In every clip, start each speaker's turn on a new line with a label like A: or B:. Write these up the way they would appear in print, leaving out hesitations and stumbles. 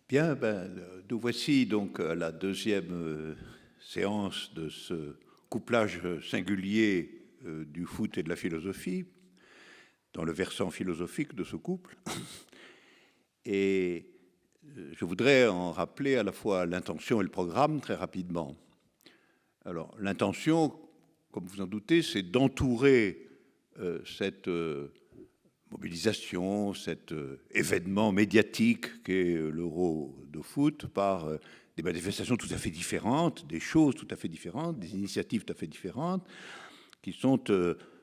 A: Bien, nous voici donc à la deuxième séance de ce couplage singulier du foot et de la philosophie, dans le versant philosophique de ce couple. Et je voudrais en rappeler à la fois l'intention et le programme très rapidement. Alors, l'intention, comme vous en doutez, c'est d'entourer cette mobilisation, cet événement médiatique qu'est l'Euro de foot par des manifestations tout à fait différentes, des choses tout à fait différentes, des initiatives tout à fait différentes, qui sont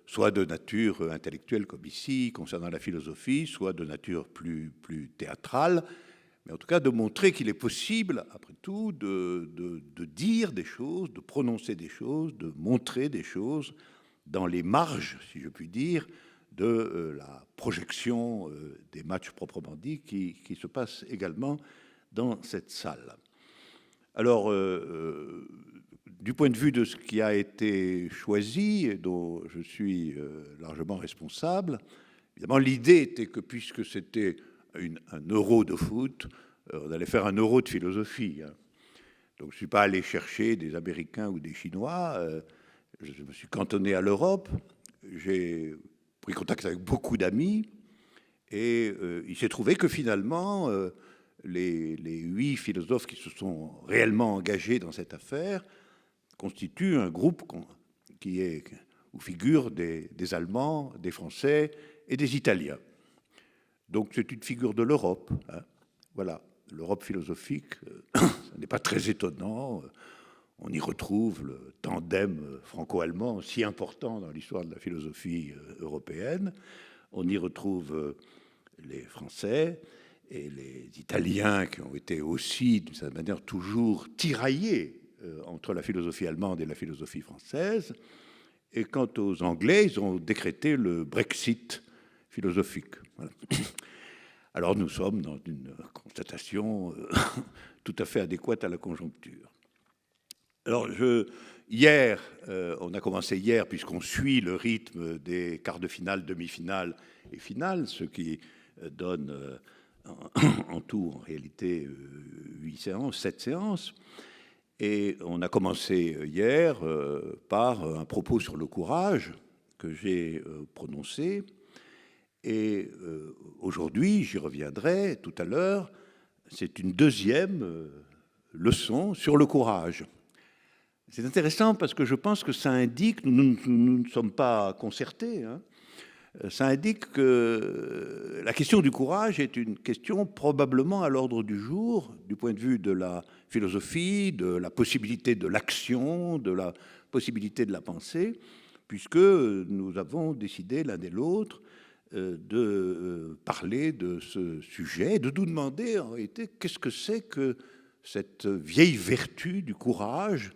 A: soit de nature intellectuelle comme ici, concernant la philosophie, soit de nature plus théâtrale, mais en tout cas de montrer qu'il est possible, après tout, de dire des choses, de prononcer des choses, de montrer des choses dans les marges, si je puis dire, de la projection des matchs proprement dits qui se passent également dans cette salle. Alors, du point de vue de ce qui a été choisi et dont je suis largement responsable, évidemment, l'idée était que puisque c'était un euro de foot, on allait faire un euro de philosophie. Hein. Donc, je ne suis pas allé chercher des Américains ou des Chinois. Je me suis cantonné à l'Europe. J'ai pris contact avec beaucoup d'amis et il s'est trouvé que finalement, les 8 philosophes qui se sont réellement engagés dans cette affaire constituent un groupe où figurent des Allemands, des Français et des Italiens. Donc c'est une figure de l'Europe. Hein. Voilà, l'Europe philosophique, ce n'est pas très étonnant. On y retrouve le tandem franco-allemand si important dans l'histoire de la philosophie européenne. On y retrouve les Français et les Italiens qui ont été aussi, d'une certaine manière, toujours tiraillés entre la philosophie allemande et la philosophie française. Et quant aux Anglais, ils ont décrété le Brexit philosophique. Voilà. Alors nous sommes dans une constatation tout à fait adéquate à la conjoncture. Alors, hier, on a commencé hier, puisqu'on suit le rythme des quarts de finale, demi-finale et finale, ce qui donne en tout, en réalité, 8 séances, 7 séances. Et on a commencé hier par un propos sur le courage que j'ai prononcé. Et aujourd'hui, j'y reviendrai tout à l'heure, c'est une deuxième leçon sur le courage. C'est intéressant parce que je pense que ça indique, nous ne sommes pas concertés, hein, ça indique que la question du courage est une question probablement à l'ordre du jour du point de vue de la philosophie, de la possibilité de l'action, de la possibilité de la pensée, puisque nous avons décidé l'un et l'autre de parler de ce sujet, de nous demander en réalité qu'est-ce que c'est que cette vieille vertu du courage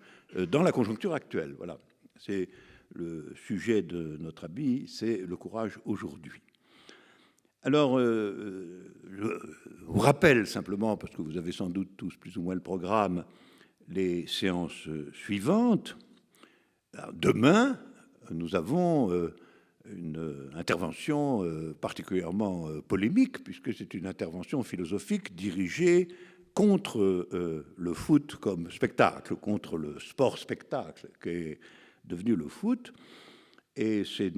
A: dans la conjoncture actuelle. Voilà, c'est le sujet de notre ami, c'est le courage aujourd'hui. Alors, je vous rappelle simplement, parce que vous avez sans doute tous plus ou moins le programme, les séances suivantes. Alors, demain, nous avons une intervention particulièrement polémique, puisque c'est une intervention philosophique dirigée contre le foot comme spectacle, contre le sport-spectacle qu'est devenu le foot. Et c'est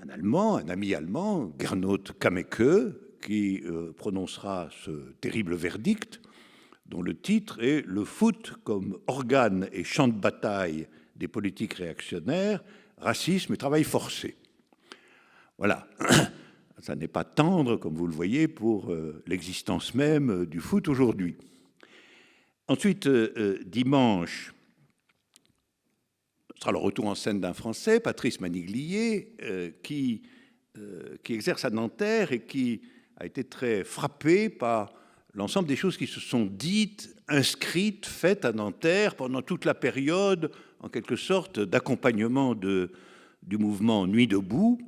A: un Allemand, un ami allemand, Gernot Kameke, qui prononcera ce terrible verdict, dont le titre est « Le foot comme organe et champ de bataille des politiques réactionnaires, racisme et travail forcé ». Voilà. Ça n'est pas tendre, comme vous le voyez, pour l'existence même du foot aujourd'hui. Ensuite, dimanche, ce sera le retour en scène d'un Français, Patrice Maniglier, qui exerce à Nanterre et qui a été très frappé par l'ensemble des choses qui se sont dites, inscrites, faites à Nanterre pendant toute la période, en quelque sorte, d'accompagnement du mouvement Nuit debout,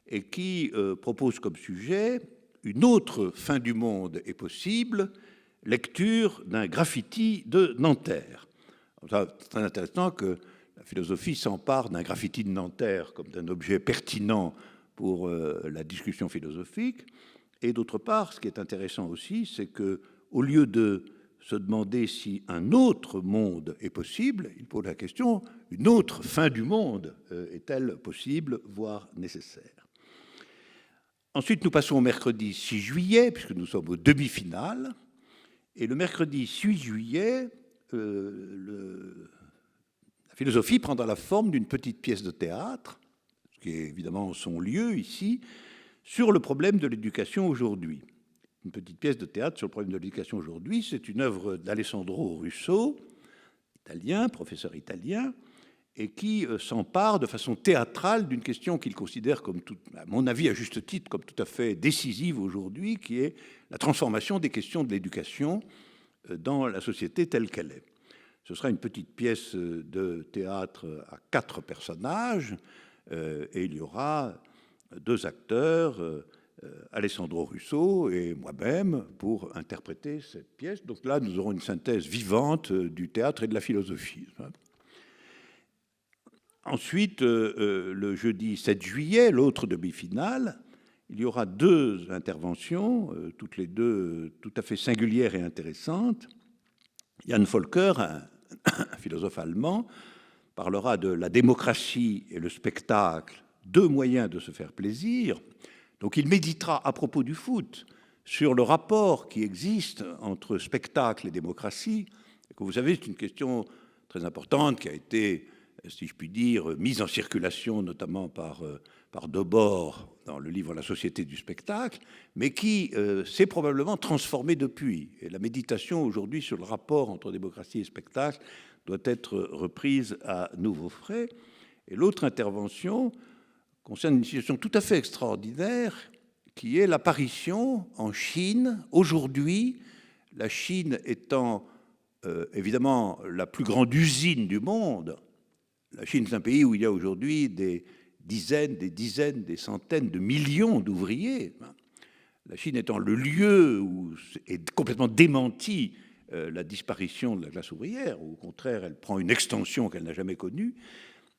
A: et qui propose comme sujet une autre fin du monde est possible, lecture d'un graffiti de Nanterre. C'est très intéressant que la philosophie s'empare d'un graffiti de Nanterre comme d'un objet pertinent pour la discussion philosophique. Et d'autre part, ce qui est intéressant aussi, c'est que au lieu de se demander si un autre monde est possible, il pose la question, une autre fin du monde est-elle possible, voire nécessaire? Ensuite, nous passons au mercredi 6 juillet, puisque nous sommes aux demi-finales. Et le mercredi 6 juillet, la philosophie prendra la forme d'une petite pièce de théâtre, ce qui est évidemment son lieu ici, sur le problème de l'éducation aujourd'hui. Une petite pièce de théâtre sur le problème de l'éducation aujourd'hui, c'est une œuvre d'Alessandro Russo, italien, professeur italien, et qui s'empare de façon théâtrale d'une question qu'il considère comme, à mon avis à juste titre, comme tout à fait décisive aujourd'hui, qui est la transformation des questions de l'éducation dans la société telle qu'elle est. Ce sera une petite pièce de théâtre à 4 personnages, et il y aura 2 acteurs, Alessandro Russo et moi-même, pour interpréter cette pièce. Donc là, nous aurons une synthèse vivante du théâtre et de la philosophie. Ensuite, le jeudi 7 juillet, l'autre demi-finale, il y aura 2 interventions, toutes les 2 tout à fait singulières et intéressantes. Jan Volker, un philosophe allemand, parlera de la démocratie et le spectacle, 2 moyens de se faire plaisir. Donc il méditera à propos du foot sur le rapport qui existe entre spectacle et démocratie. Et que vous savez, c'est une question très importante qui a été, si je puis dire, mise en circulation notamment par Debord dans le livre La société du spectacle, mais qui s'est probablement transformée depuis. Et la méditation aujourd'hui sur le rapport entre démocratie et spectacle doit être reprise à nouveau frais. Et l'autre intervention concerne une situation tout à fait extraordinaire, qui est l'apparition en Chine, aujourd'hui, la Chine étant évidemment la plus grande usine du monde. La Chine, c'est un pays où il y a aujourd'hui des dizaines, des centaines de millions d'ouvriers. La Chine étant le lieu où est complètement démentie la disparition de la classe ouvrière, où au contraire, elle prend une extension qu'elle n'a jamais connue.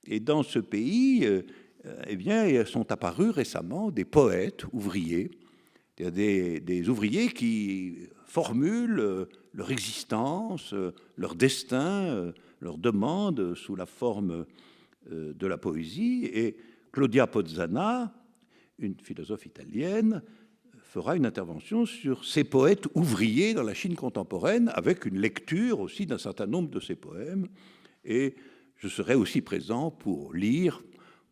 A: Et dans ce pays, eh bien, sont apparus récemment des poètes ouvriers, des ouvriers qui formulent leur existence, leur destin, leur demande sous la forme de la poésie. Et Claudia Pozzana, une philosophe italienne, fera une intervention sur ces poètes ouvriers dans la Chine contemporaine, avec une lecture aussi d'un certain nombre de ces poèmes. Et je serai aussi présent pour lire,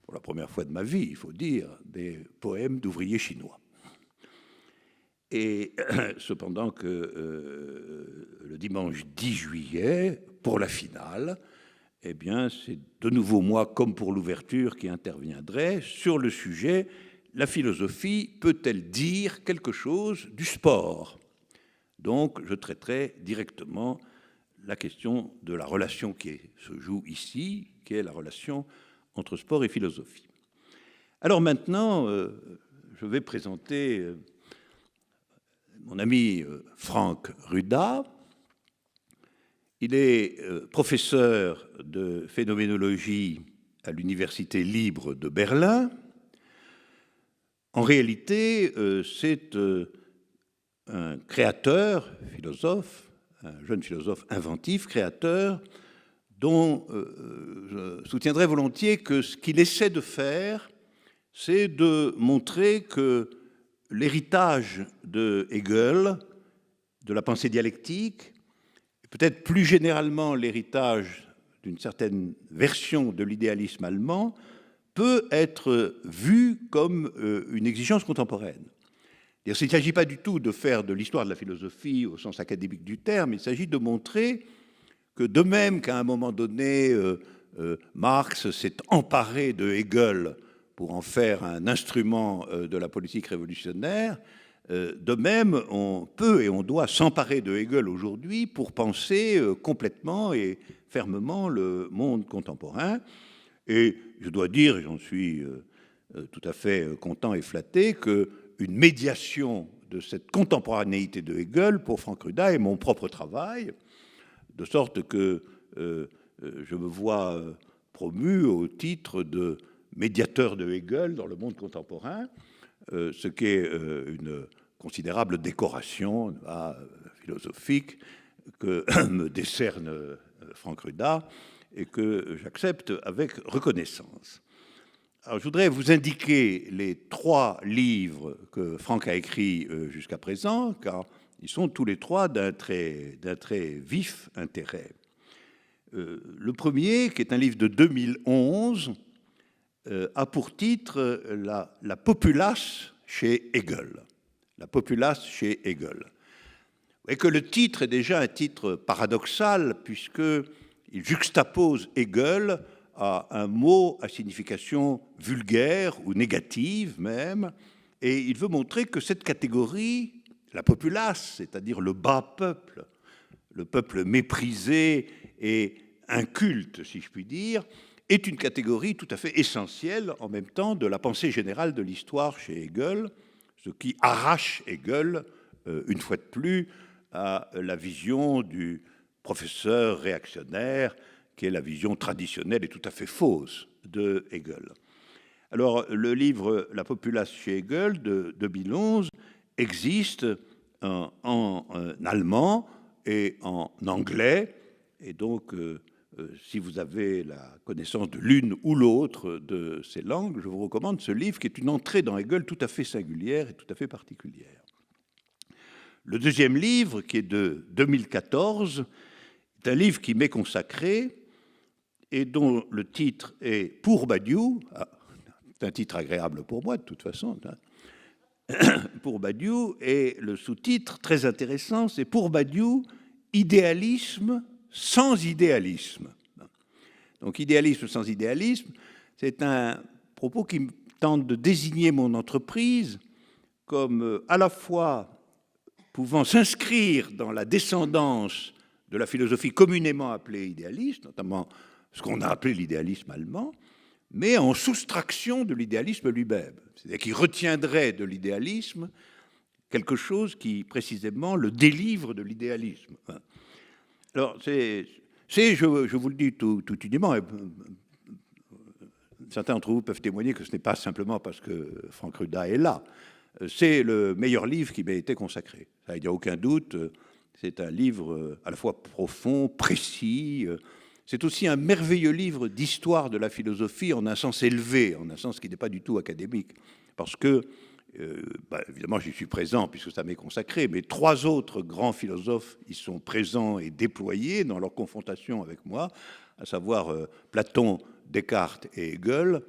A: pour la première fois de ma vie, il faut dire, des poèmes d'ouvriers chinois. Et cependant que le dimanche 10 juillet, pour la finale, eh bien, c'est de nouveau moi, comme pour l'ouverture, qui interviendrai sur le sujet « La philosophie peut-elle dire quelque chose du sport ?» Donc, je traiterai directement la question de la relation qui se joue ici, qui est la relation entre sport et philosophie. Alors maintenant, je vais présenter mon ami Franck Ruda. Il est professeur de phénoménologie à l'Université libre de Berlin. En réalité, c'est un créateur, philosophe, un jeune philosophe inventif, créateur, dont je soutiendrai volontiers que ce qu'il essaie de faire, c'est de montrer que l'héritage de Hegel, de la pensée dialectique, et peut-être plus généralement l'héritage d'une certaine version de l'idéalisme allemand, peut être vu comme une exigence contemporaine. Il ne s'agit pas du tout de faire de l'histoire de la philosophie au sens académique du terme, il s'agit de montrer que de même qu'à un moment donné, Marx s'est emparé de Hegel pour en faire un instrument de la politique révolutionnaire, de même, on peut et on doit s'emparer de Hegel aujourd'hui pour penser complètement et fermement le monde contemporain. Et je dois dire, et j'en suis tout à fait content et flatté, qu'une médiation de cette contemporanéité de Hegel, pour Franck Ruda, est mon propre travail, de sorte que je me vois promu au titre de médiateur de Hegel dans le monde contemporain, ce qui est une considérable décoration. philosophique que me décerne Franck Ruda et que j'accepte avec reconnaissance. Alors, je voudrais vous indiquer les 3 livres que Franck a écrits jusqu'à présent, car ils sont tous les 3 d'un très vif intérêt. Le premier, qui est un livre de 2011, a pour titre La populace chez Hegel. La populace chez Hegel. Et que le titre est déjà un titre paradoxal, puisqu'il juxtapose Hegel à un mot à signification vulgaire ou négative même, et il veut montrer que cette catégorie, la populace, c'est-à-dire le bas peuple, le peuple méprisé et inculte, si je puis dire, est une catégorie tout à fait essentielle en même temps de la pensée générale de l'histoire chez Hegel, ce qui arrache Hegel, une fois de plus, à la vision du professeur réactionnaire, qui est la vision traditionnelle et tout à fait fausse de Hegel. Alors, le livre La populace chez Hegel de 2011 existe en allemand et en anglais, et donc, si vous avez la connaissance de l'une ou l'autre de ces langues, je vous recommande ce livre qui est une entrée dans Hegel tout à fait singulière et tout à fait particulière. Le deuxième livre, qui est de 2014, est un livre qui m'est consacré et dont le titre est « Pour Badiou », c'est un titre agréable pour moi de toute façon, pour Badiou, et le sous-titre très intéressant, c'est « Pour Badiou, idéalisme sans idéalisme ». Donc idéalisme sans idéalisme, c'est un propos qui tente de désigner mon entreprise comme à la fois pouvant s'inscrire dans la descendance de la philosophie communément appelée idéaliste, notamment ce qu'on a appelé l'idéalisme allemand, mais en soustraction de l'idéalisme lui-même. C'est-à-dire qu'il retiendrait de l'idéalisme quelque chose qui, précisément, le délivre de l'idéalisme. Alors, je vous le dis tout uniment, certains d'entre vous peuvent témoigner que ce n'est pas simplement parce que Franck Ruda est là, c'est le meilleur livre qui m'a été consacré. Il n'y a aucun doute, c'est un livre à la fois profond, précis. C'est aussi un merveilleux livre d'histoire de la philosophie en un sens élevé, en un sens qui n'est pas du tout académique. Parce que, évidemment, j'y suis présent puisque ça m'est consacré, mais 3 autres grands philosophes y sont présents et déployés dans leur confrontation avec moi, à savoir Platon, Descartes et Hegel.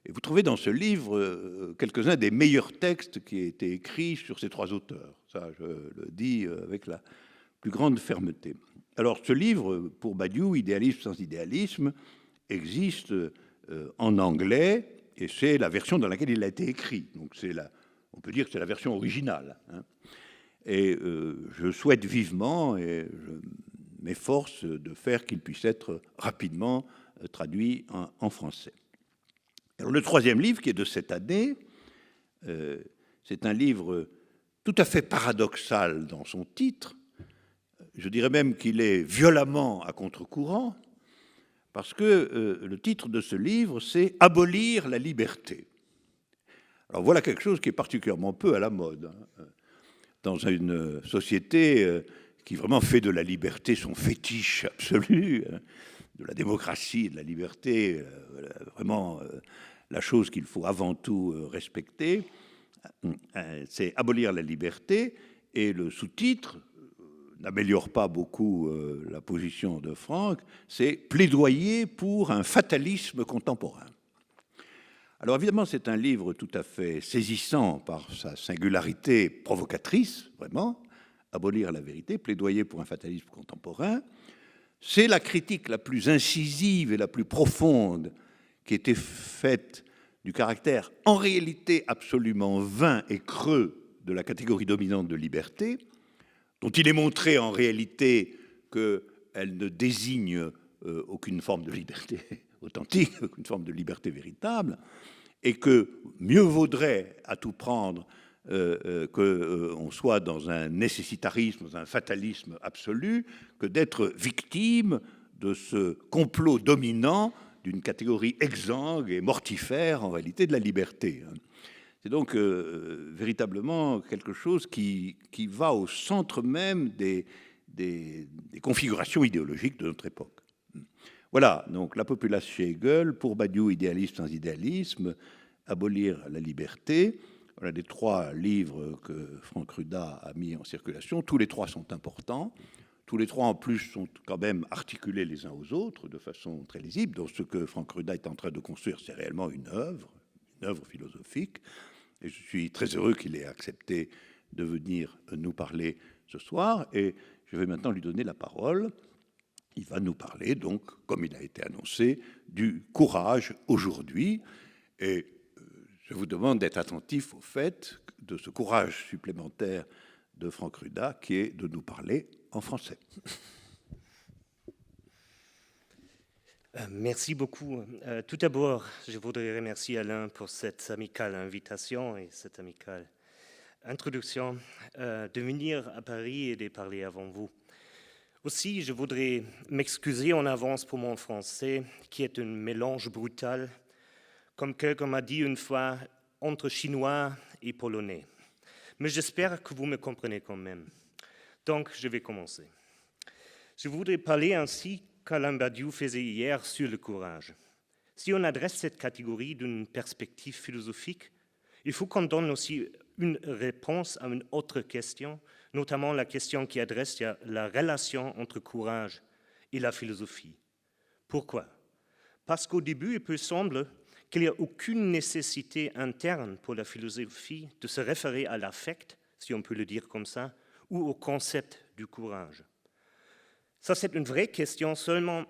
A: Et vous trouvez dans ce livre quelques-uns des meilleurs textes qui aient été écrits sur ces 3 auteurs. Ça, je le dis avec la plus grande fermeté. Alors, ce livre, Pour Badiou, idéalisme sans idéalisme, existe en anglais, et c'est la version dans laquelle il a été écrit. Donc, on peut dire que c'est la version originale. Et je souhaite vivement, et je m'efforce de faire qu'il puisse être rapidement traduit en français. Alors, le 3e livre, qui est de cette année, c'est un livre tout à fait paradoxal dans son titre. Je dirais même qu'il est violemment à contre-courant, parce que le titre de ce livre, c'est « Abolir la liberté ». Alors voilà quelque chose qui est particulièrement peu à la mode, dans une société qui vraiment fait de la liberté son fétiche absolu, de la démocratie, de la liberté, vraiment la chose qu'il faut avant tout respecter. C'est « Abolir la liberté », et le sous-titre n'améliore pas beaucoup la position de Franck, c'est « Plaidoyer pour un fatalisme contemporain ». Alors évidemment, c'est un livre tout à fait saisissant par sa singularité provocatrice, vraiment, « Abolir la vérité, plaidoyer pour un fatalisme contemporain ». C'est la critique la plus incisive et la plus profonde qui était faite du caractère en réalité absolument vain et creux de la catégorie dominante de liberté, dont il est montré en réalité qu'elle ne désigne aucune forme de liberté authentique, aucune forme de liberté véritable, et que mieux vaudrait à tout prendre qu'on soit dans un nécessitarisme, dans un fatalisme absolu, que d'être victime de ce complot dominant d'une catégorie exsangue et mortifère en réalité de la liberté. C'est donc véritablement quelque chose qui va au centre même des configurations idéologiques de notre époque. Voilà, donc la populace chez Hegel, pour Badiou, idéalisme sans idéalisme, abolir la liberté. Voilà les 3 livres que Franck Ruda a mis en circulation. Tous les 3 sont importants. Tous les 3, en plus, sont quand même articulés les uns aux autres de façon très lisible. Donc, ce que Franck Ruda est en train de construire, c'est réellement une œuvre philosophique. Et je suis très heureux qu'il ait accepté de venir nous parler ce soir. Et je vais maintenant lui donner la parole. Il va nous parler, donc, comme il a été annoncé, du courage aujourd'hui. Et je vous demande d'être attentif au fait de ce courage supplémentaire de Franck Ruda, qui est de nous parler en français.
B: Merci beaucoup. Tout d'abord, je voudrais remercier Alain pour cette amicale invitation et cette amicale introduction de venir à Paris et de parler avant vous. Aussi, je voudrais m'excuser en avance pour mon français, qui est un mélange brutal, comme quelqu'un m'a dit une fois, entre chinois et polonais. Mais j'espère que vous me comprenez quand même. Donc, je vais commencer. Je voudrais parler ainsi qu'Alain Badiou faisait hier sur le courage. Si on adresse cette catégorie d'une perspective philosophique, il faut qu'on donne aussi une réponse à une autre question, notamment la question qui adresse la relation entre courage et la philosophie. Pourquoi? Parce qu'au début, il peut sembler qu'il n'y a aucune nécessité interne pour la philosophie de se référer à l'affect, si on peut le dire comme ça, ou au concept du courage. Ça, c'est une vraie question seulement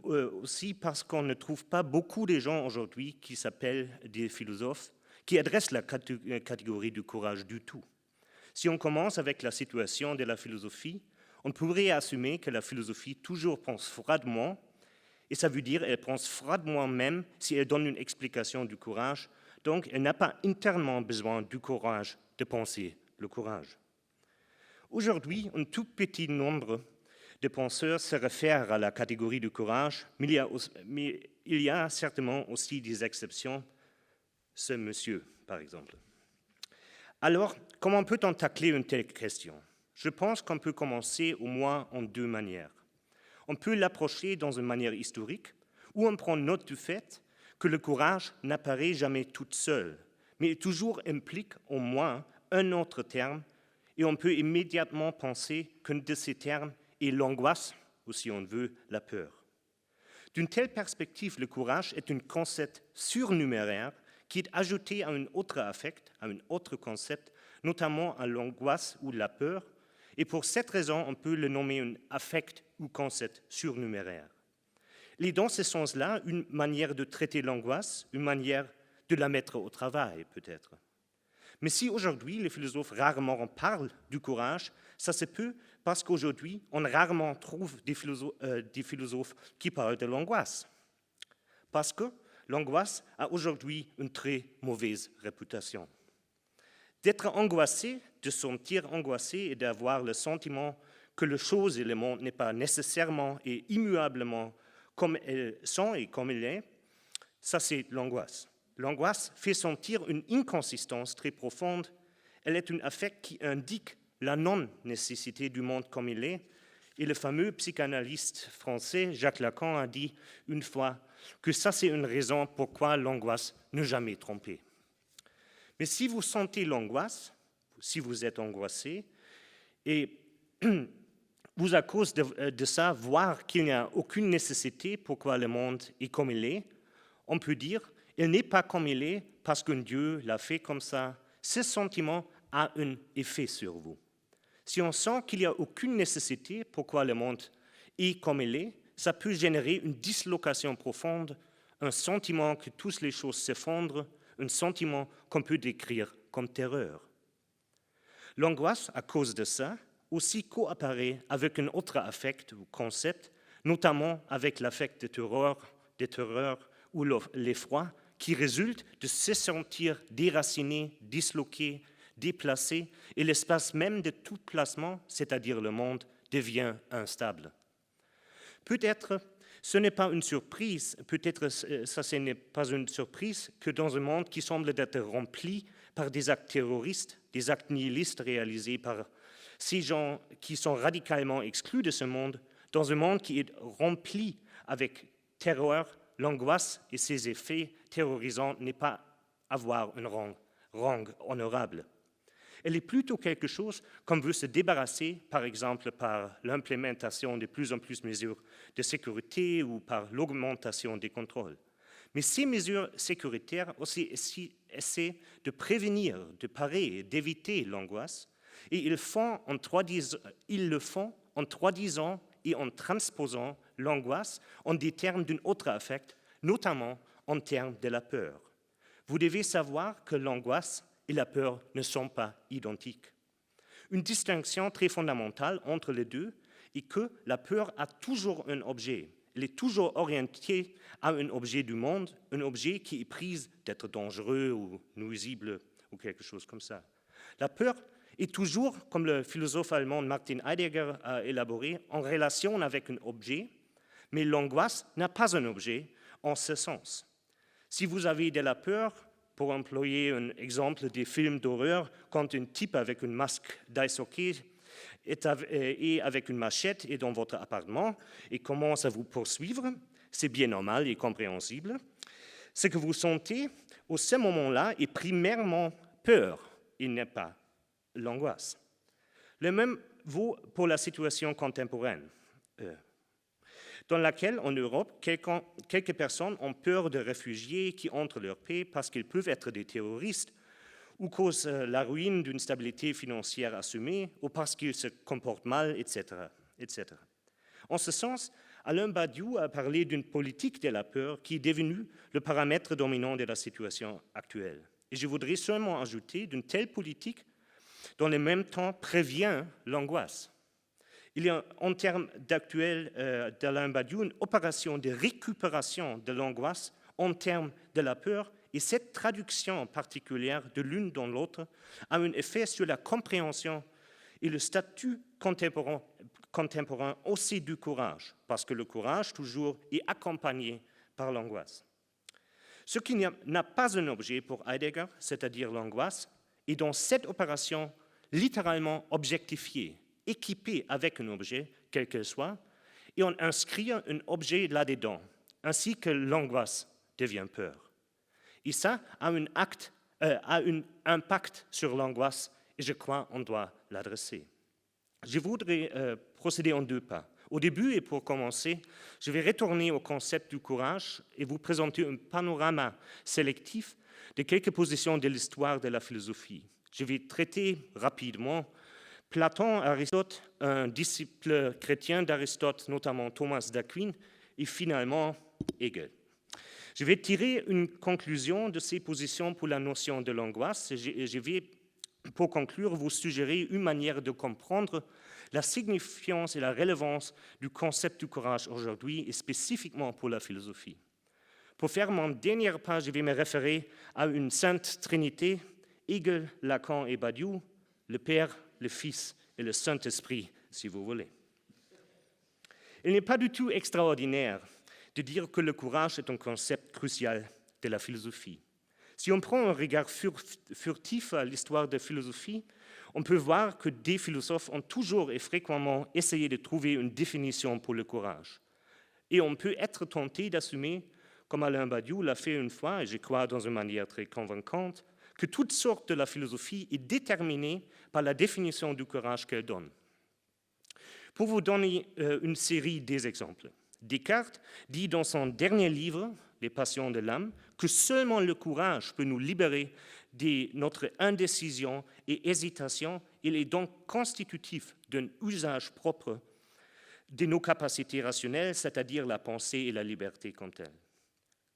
B: aussi parce qu'on ne trouve pas beaucoup de gens aujourd'hui qui s'appellent des philosophes qui adressent la catégorie du courage du tout. Si on commence avec la situation de la philosophie, on pourrait assumer que la philosophie toujours pense froidement, et ça veut dire qu'elle pense froidement même si elle donne une explication du courage, donc elle n'a pas internement besoin du courage de penser le courage. Aujourd'hui, un tout petit nombre de penseurs se réfèrent à la catégorie du courage, mais il y a certainement aussi des exceptions, ce monsieur par exemple. Alors, comment peut-on tacler une telle question? Je pense qu'on peut commencer au moins en 2 manières. On peut l'approcher dans une manière historique, où on prend note du fait que le courage n'apparaît jamais tout seul, mais toujours implique au moins un autre terme, et on peut immédiatement penser qu'un de ces termes est l'angoisse, ou si on veut, la peur. D'une telle perspective, le courage est un concept surnuméraire qui est ajouté à un autre affect, à un autre concept, notamment à l'angoisse ou la peur, et pour cette raison, on peut le nommer un affect ou concept surnuméraire. Il est dans ce sens-là une manière de traiter l'angoisse, une manière de la mettre au travail peut-être. Mais si aujourd'hui les philosophes rarement parlent du courage, ça se peut parce qu'aujourd'hui on rarement trouve des philosophes qui parlent de l'angoisse. Parce que l'angoisse a aujourd'hui une très mauvaise réputation. D'être angoissé, de se sentir angoissé et d'avoir le sentiment que les choses et le monde n'est pas nécessairement et immuablement comme elles sont et comme elles sont, ça c'est l'angoisse. L'angoisse fait sentir une inconsistance très profonde. Elle est un affect qui indique la non-nécessité du monde comme il est. Et le fameux psychanalyste français Jacques Lacan a dit une fois que ça c'est une raison pourquoi l'angoisse ne jamais tromper. Mais si vous sentez l'angoisse, si vous êtes angoissé, et vous à cause de ça voir qu'il n'y a aucune nécessité pourquoi le monde est comme il est, on peut dire il n'est pas comme il est parce qu'un Dieu l'a fait comme ça. Ce sentiment a un effet sur vous. Si on sent qu'il n'y a aucune nécessité pourquoi le monde est comme il est, ça peut générer une dislocation profonde, un sentiment que toutes les choses s'effondrent, un sentiment qu'on peut décrire comme terreur. L'angoisse, à cause de ça, aussi coapparaît avec un autre affect ou concept, notamment avec l'affect de terreur ou l'effroi, qui résulte de se sentir déraciné, disloqué, déplacé, et l'espace même de tout placement, c'est-à-dire le monde, devient instable. Peut-être ce n'est pas une surprise, peut-être ça ce n'est pas une surprise que dans un monde qui semble être rempli par des actes terroristes, des actes nihilistes réalisés par ces gens qui sont radicalement exclus de ce monde, dans un monde qui est rempli avec terreur, l'angoisse et ses effets terrorisants n'est pas avoir un rang honorable. Elle est plutôt quelque chose qu'on veut se débarrasser, par exemple par l'implémentation de plus en plus de mesures de sécurité ou par l'augmentation des contrôles. Mais ces mesures sécuritaires aussi essaient de prévenir, de parer, d'éviter l'angoisse, et ils le font en traduisant et en transposant l'angoisse en des termes d'un autre affect, notamment en termes de la peur. Vous devez savoir que l'angoisse et la peur ne sont pas identiques. Une distinction très fondamentale entre les deux est que la peur a toujours un objet. Elle est toujours orientée à un objet du monde, un objet qui est pris d'être dangereux ou nuisible ou quelque chose comme ça. La peur est toujours, comme le philosophe allemand Martin Heidegger a élaboré, en relation avec un objet, mais l'angoisse n'a pas un objet en ce sens. Si vous avez de la peur, pour employer un exemple des films d'horreur, quand un type avec un masque d'ice hockey et avec une machette est dans votre appartement et commence à vous poursuivre, c'est bien normal et compréhensible. Ce que vous sentez au ce moment-là est primairement peur et n'est pas l'angoisse. Le même vaut pour la situation contemporaine, dans laquelle, en Europe, quelques personnes ont peur de réfugiés qui entrent leur pays parce qu'ils peuvent être des terroristes ou causent la ruine d'une stabilité financière assumée ou parce qu'ils se comportent mal, etc., etc. En ce sens, Alain Badiou a parlé d'une politique de la peur qui est devenue le paramètre dominant de la situation actuelle. Et je voudrais seulement ajouter d'une telle politique, dans le même temps, prévient l'angoisse. Il y a, en termes d'actuel d'Alain Badiou, une opération de récupération de l'angoisse en termes de la peur, et cette traduction particulière de l'une dans l'autre a un effet sur la compréhension et le statut contemporain aussi du courage, parce que le courage, toujours, est accompagné par l'angoisse. Ce qui n'a pas un objet pour Heidegger, c'est-à-dire l'angoisse, est dans cette opération littéralement objectifiée, équipé avec un objet, quel qu'il soit, et on inscrit un objet là-dedans, ainsi que l'angoisse devient peur. Et ça a un impact sur l'angoisse, et je crois qu'on doit l'adresser. Je voudrais procéder en deux pas. Au début, et pour commencer, je vais retourner au concept du courage et vous présenter un panorama sélectif de quelques positions de l'histoire de la philosophie. Je vais traiter rapidement Platon, Aristote, un disciple chrétien d'Aristote, notamment Thomas d'Aquin, et finalement Hegel. Je vais tirer une conclusion de ces positions pour la notion de l'angoisse et je vais, pour conclure, vous suggérer une manière de comprendre la signification et la relevance du concept du courage aujourd'hui et spécifiquement pour la philosophie. Pour faire mon dernier pas, je vais me référer à une sainte trinité, Hegel, Lacan et Badiou, le Père, le Fils et le Saint-Esprit, si vous voulez. Il n'est pas du tout extraordinaire de dire que le courage est un concept crucial de la philosophie. Si on prend un regard furtif à l'histoire de la philosophie, on peut voir que des philosophes ont toujours et fréquemment essayé de trouver une définition pour le courage. Et on peut être tenté d'assumer, comme Alain Badiou l'a fait une fois, et je crois dans une manière très convaincante, que toute sorte de la philosophie est déterminée par la définition du courage qu'elle donne. Pour vous donner une série d'exemples, Descartes dit dans son dernier livre, Les Passions de l'âme, que seulement le courage peut nous libérer de notre indécision et hésitation. Il est donc constitutif d'un usage propre de nos capacités rationnelles, c'est-à-dire la pensée et la liberté comme telles.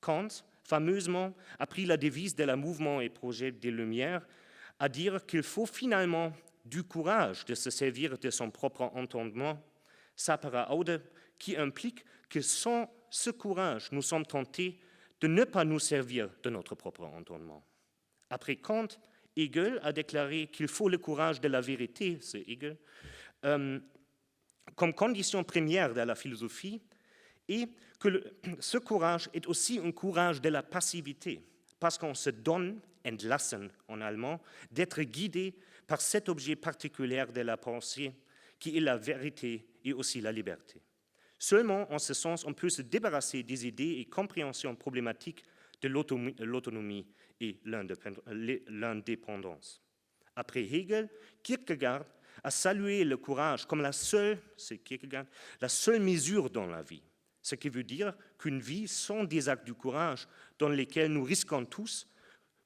B: Kant, fameusement, a pris la devise de la mouvement et projet des Lumières à dire qu'il faut finalement du courage de se servir de son propre entendement, sapere aude, qui implique que sans ce courage, nous sommes tentés de ne pas nous servir de notre propre entendement. Après Kant, Hegel a déclaré qu'il faut le courage de la vérité, c'est Hegel, comme condition première de la philosophie, et que ce courage est aussi un courage de la passivité, parce qu'on se donne, entlassen en allemand, d'être guidé par cet objet particulier de la pensée qui est la vérité et aussi la liberté. Seulement, en ce sens, on peut se débarrasser des idées et compréhensions problématiques de l'autonomie et l'indépendance. Après Hegel, Kierkegaard a salué le courage comme la seule mesure dans la vie. Ce qui veut dire qu'une vie sans des actes du courage dans lesquels nous risquons tous,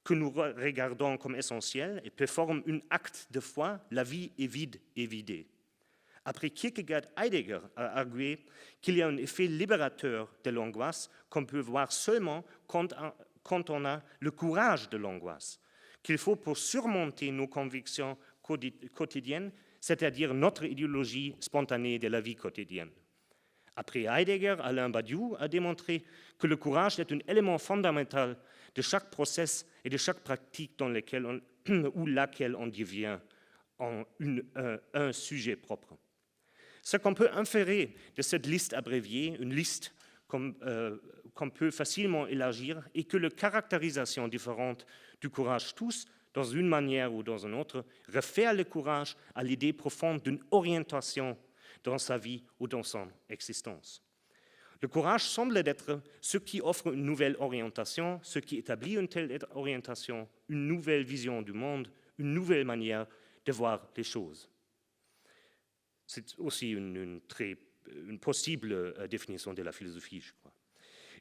B: que nous regardons comme essentiels et performent un acte de foi, la vie est vide et vidée. Après Kierkegaard, Heidegger a argué qu'il y a un effet libérateur de l'angoisse qu'on peut voir seulement quand on a le courage de l'angoisse, qu'il faut pour surmonter nos convictions quotidiennes, c'est-à-dire notre idéologie spontanée de la vie quotidienne. Après Heidegger, Alain Badiou a démontré que le courage est un élément fondamental de chaque process et de chaque pratique dans laquelle on devient un sujet propre. Ce qu'on peut inférer de cette liste abréviée, une liste qu'on peut facilement élargir, est que les caractérisations différentes du courage tous, dans une manière ou dans une autre, réfèrent le courage à l'idée profonde d'une orientation dans sa vie ou dans son existence. Le courage semble être ce qui offre une nouvelle orientation, ce qui établit une telle orientation, une nouvelle vision du monde, une nouvelle manière de voir les choses. C'est aussi une possible définition de la philosophie, je crois.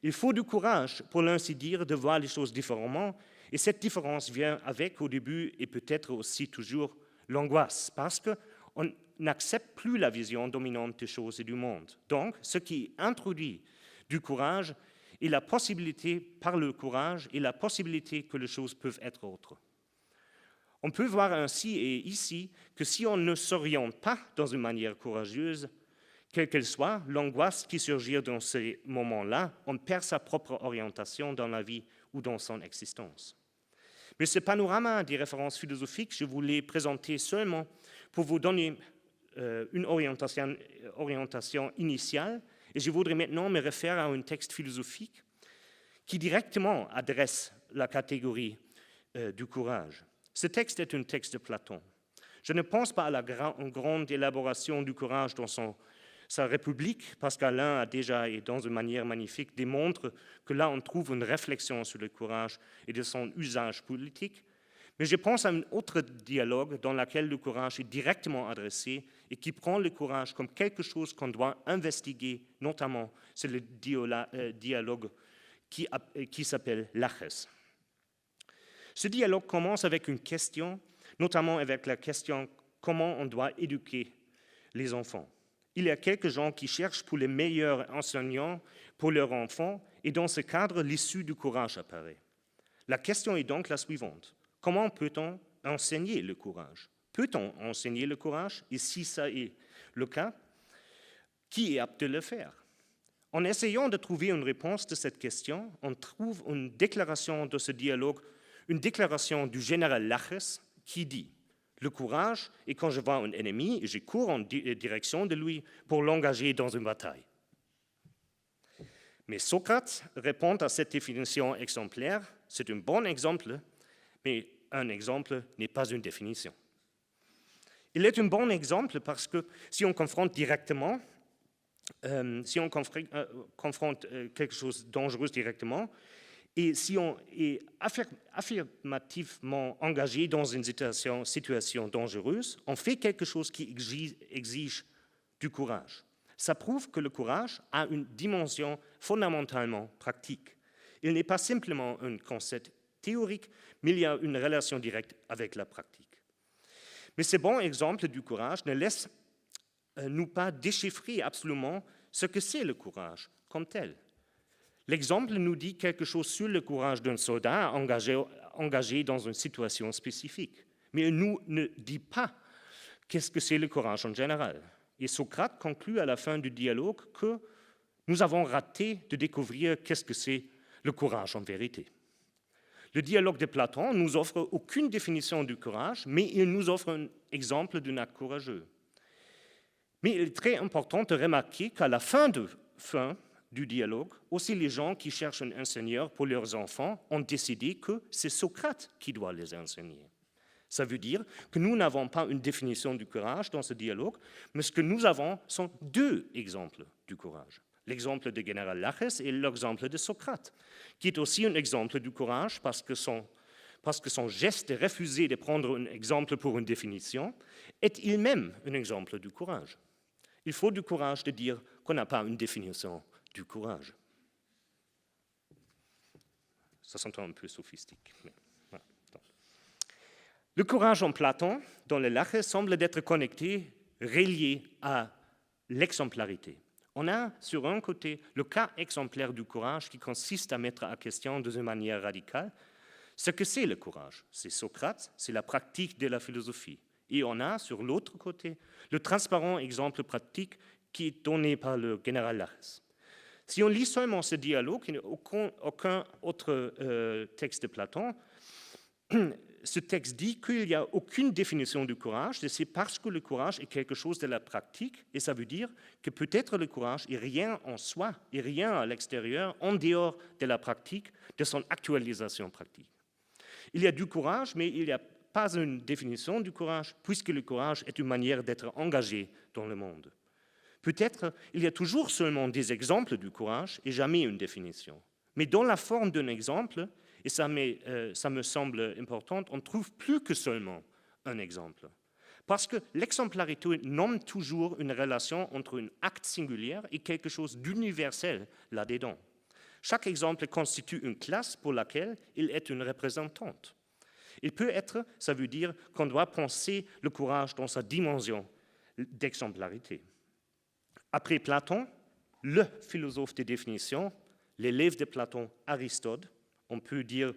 B: Il faut du courage, pour l'ainsi dire, de voir les choses différemment, et cette différence vient avec, au début, et peut-être aussi toujours, l'angoisse, parce qu'on n'accepte plus la vision dominante des choses et du monde. Donc, ce qui introduit du courage est la possibilité, par le courage, et la possibilité que les choses peuvent être autres. On peut voir ainsi et ici que si on ne s'oriente pas dans une manière courageuse, quelle qu'elle soit, l'angoisse qui surgit dans ces moments-là, on perd sa propre orientation dans la vie ou dans son existence. Mais ce panorama des références philosophiques, je voulais présenter seulement pour vous donner une orientation initiale, et je voudrais maintenant me référer à un texte philosophique qui directement adresse la catégorie du courage. Ce texte est un texte de Platon. Je ne pense pas à la grande élaboration du courage dans sa République, parce qu'Alain a déjà, et dans une manière magnifique, démontré que là on trouve une réflexion sur le courage et de son usage politique. Mais je pense à un autre dialogue dans lequel le courage est directement adressé et qui prend le courage comme quelque chose qu'on doit investiguer, notamment c'est le dialogue qui s'appelle Laches. Ce dialogue commence avec une question, notamment avec la question comment on doit éduquer les enfants. Il y a quelques gens qui cherchent pour les meilleurs enseignants pour leurs enfants, et dans ce cadre, l'issue du courage apparaît. La question est donc la suivante. Comment peut-on enseigner le courage? Peut-on enseigner le courage? Et si ça est le cas, qui est apte de le faire? En essayant de trouver une réponse de cette question, on trouve une déclaration de ce dialogue, une déclaration du général Laches qui dit « Le courage est quand je vois un ennemi et je cours en direction de lui pour l'engager dans une bataille. » Mais Socrate répond à cette définition exemplaire. C'est un bon exemple, mais un exemple n'est pas une définition. Il est un bon exemple parce que si on confronte directement, si on confronte quelque chose de dangereux directement, et si on est affirmativement engagé dans une situation dangereuse, on fait quelque chose qui exige du courage. Ça prouve que le courage a une dimension fondamentalement pratique. Il n'est pas simplement un concept théorique, mais il y a une relation directe avec la pratique. Mais ce bon exemple du courage ne laisse nous pas déchiffrer absolument ce que c'est le courage comme tel. L'exemple nous dit quelque chose sur le courage d'un soldat engagé dans une situation spécifique, mais il nous ne dit pas qu'est-ce que c'est le courage en général. Et Socrate conclut à la fin du dialogue que nous avons raté de découvrir qu'est-ce que c'est le courage en vérité. Le dialogue de Platon ne nous offre aucune définition du courage, mais il nous offre un exemple d'un acte courageux. Mais il est très important de remarquer qu'à la fin du dialogue, aussi les gens qui cherchent un enseigneur pour leurs enfants ont décidé que c'est Socrate qui doit les enseigner. Ça veut dire que nous n'avons pas une définition du courage dans ce dialogue, mais ce que nous avons sont deux exemples du courage. L'exemple du général Laches et l'exemple de Socrate, qui est aussi un exemple du courage parce que son geste de refuser de prendre un exemple pour une définition est il-même un exemple du courage. Il faut du courage de dire qu'on n'a pas une définition du courage. Ça s'entend un peu sophistique. Mais voilà. Le courage en Platon, dans le Laches, semble être connecté, relié à l'exemplarité. On a sur un côté le cas exemplaire du courage qui consiste à mettre en question d'une manière radicale ce que c'est le courage. C'est Socrate, c'est la pratique de la philosophie. Et on a sur l'autre côté le transparent exemple pratique qui est donné par le général Laches. Si on lit seulement ce dialogue, il n'y a aucun autre texte de Platon, ce texte dit qu'il n'y a aucune définition du courage, et c'est parce que le courage est quelque chose de la pratique, et ça veut dire que peut-être le courage est rien en soi, et rien à l'extérieur, en dehors de la pratique, de son actualisation pratique. Il y a du courage, mais il n'y a pas une définition du courage, puisque le courage est une manière d'être engagé dans le monde. Peut-être il y a toujours seulement des exemples du courage et jamais une définition. Mais dans la forme d'un exemple, et ça me semble important, on ne trouve plus que seulement un exemple. Parce que l'exemplarité nomme toujours une relation entre un acte singulier et quelque chose d'universel là-dedans. Chaque exemple constitue une classe pour laquelle il est une représentante. Il peut être, ça veut dire qu'on doit penser le courage dans sa dimension d'exemplarité. Après Platon, le philosophe de définition, l'élève de Platon, Aristote, on peut dire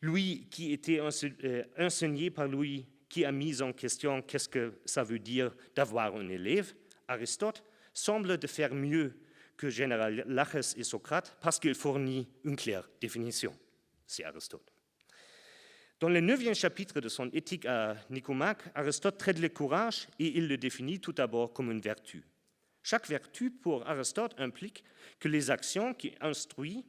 B: lui qui était enseigné par lui, qui a mis en question qu'est-ce que ça veut dire d'avoir un élève, Aristote, semble de faire mieux que général Laches et Socrate parce qu'il fournit une claire définition. C'est Aristote. Dans le 9e chapitre de son Éthique à Nicomaque, Aristote traite le courage et il le définit tout d'abord comme une vertu. Chaque vertu, pour Aristote, implique que les actions qu'il instruit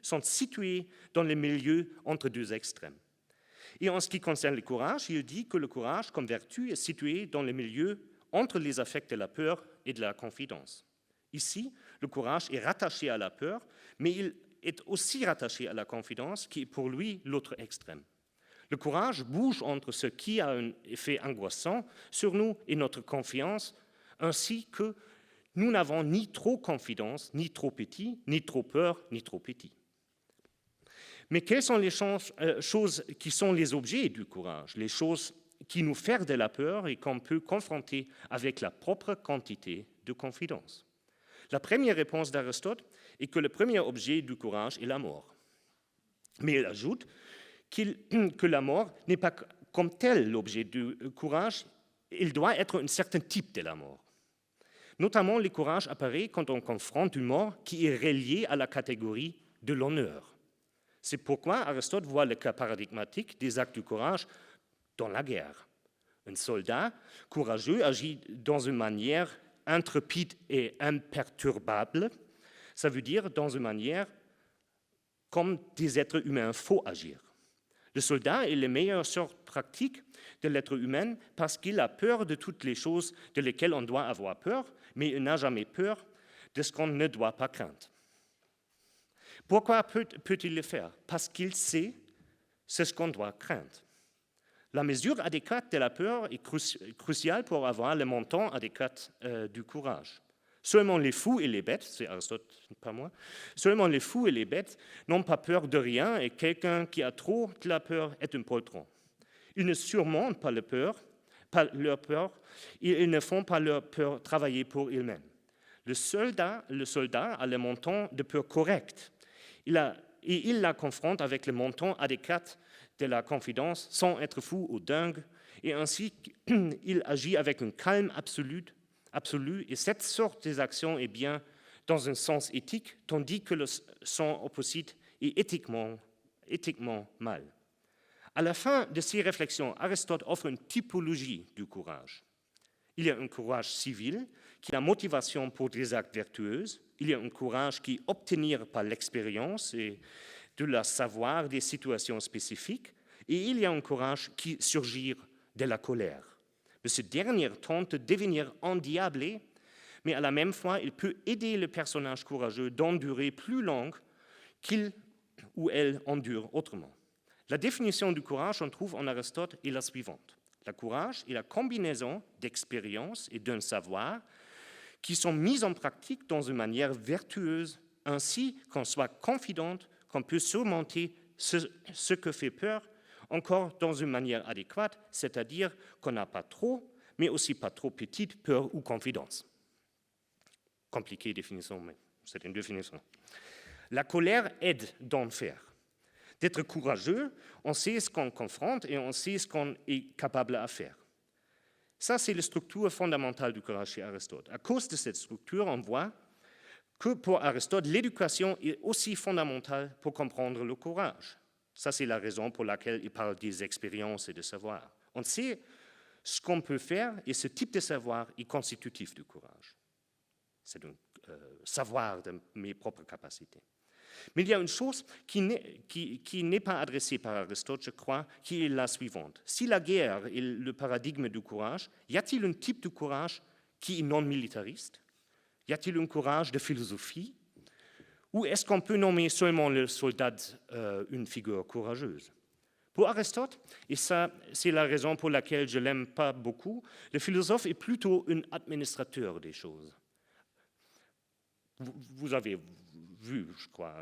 B: sont situées dans le milieu entre deux extrêmes. Et en ce qui concerne le courage, il dit que le courage, comme vertu, est situé dans le milieu entre les affects de la peur et de la confidence. Ici, le courage est rattaché à la peur, mais il est aussi rattaché à la confidence, qui est pour lui l'autre extrême. Le courage bouge entre ce qui a un effet angoissant sur nous et notre confiance, ainsi que nous n'avons ni trop confiance, ni trop petit, ni trop peur, ni trop petit. Mais quelles sont les choses qui sont les objets du courage, les choses qui nous font de la peur et qu'on peut confronter avec la propre quantité de confidence? La première réponse d'Aristote est que le premier objet du courage est la mort. Mais il ajoute que la mort n'est pas comme tel l'objet du courage, il doit être un certain type de la mort. Notamment, le courage apparaît quand on confronte une mort qui est reliée à la catégorie de l'honneur. C'est pourquoi Aristote voit le cas paradigmatique des actes du courage dans la guerre. Un soldat courageux agit dans une manière intrépide et imperturbable. Ça veut dire dans une manière comme des êtres humains faut agir. Le soldat est la meilleure sorte pratique de l'être humain parce qu'il a peur de toutes les choses de lesquelles on doit avoir peur, mais il n'a jamais peur de ce qu'on ne doit pas craindre. Pourquoi peut-il le faire? Parce qu'il sait ce qu'on doit craindre. La mesure adéquate de la peur est cruciale pour avoir le montant adéquat du courage. Seulement les fous et les bêtes, c'est Aristote, pas moi, seulement les fous et les bêtes n'ont pas peur de rien et quelqu'un qui a trop de la peur est un poltron. Ils ne surmontent pas leur peur et ils ne font pas leur peur travailler pour eux-mêmes. Le soldat a le montant de peur correct et il la confronte avec le montant adéquat de la confidence sans être fou ou dingue et ainsi il agit avec un calme absolu et cette sorte d'actions est bien dans un sens éthique tandis que son opposite est éthiquement mal. À la fin de ces réflexions, Aristote offre une typologie du courage. Il y a un courage civil qui a la motivation pour des actes vertueux. Il y a un courage qui obtenir par l'expérience et de la savoir des situations spécifiques. Et il y a un courage qui surgit de la colère. Mais ce dernier tente de devenir endiablé, mais à la même fois, il peut aider le personnage courageux d'endurer plus long qu'il ou elle endure autrement. La définition du courage, on trouve en Aristote, est la suivante. Le courage est la combinaison d'expérience et d'un savoir qui sont mis en pratique dans une manière vertueuse, ainsi qu'on soit confidente qu'on peut surmonter ce que fait peur, encore dans une manière adéquate, c'est-à-dire qu'on n'a pas trop, mais aussi pas trop petite peur ou confidence. Compliquée définition, mais c'est une définition. La colère aide d'en faire. D'être courageux, on sait ce qu'on confronte et on sait ce qu'on est capable à faire. Ça, c'est la structure fondamentale du courage chez Aristote. À cause de cette structure, on voit que pour Aristote, l'éducation est aussi fondamentale pour comprendre le courage. Ça, c'est la raison pour laquelle il parle des expériences et de savoir. On sait ce qu'on peut faire et ce type de savoir est constitutif du courage. C'est un savoir de mes propres capacités. Mais il y a une chose qui n'est pas adressée par Aristote, je crois, qui est la suivante. Si la guerre est le paradigme du courage, y a-t-il un type de courage qui est non militariste? Y a-t-il un courage de philosophie? Ou est-ce qu'on peut nommer seulement le soldat une figure courageuse? Pour Aristote, et ça c'est la raison pour laquelle je ne l'aime pas beaucoup, le philosophe est plutôt un administrateur des choses. Vous avez vu, je crois,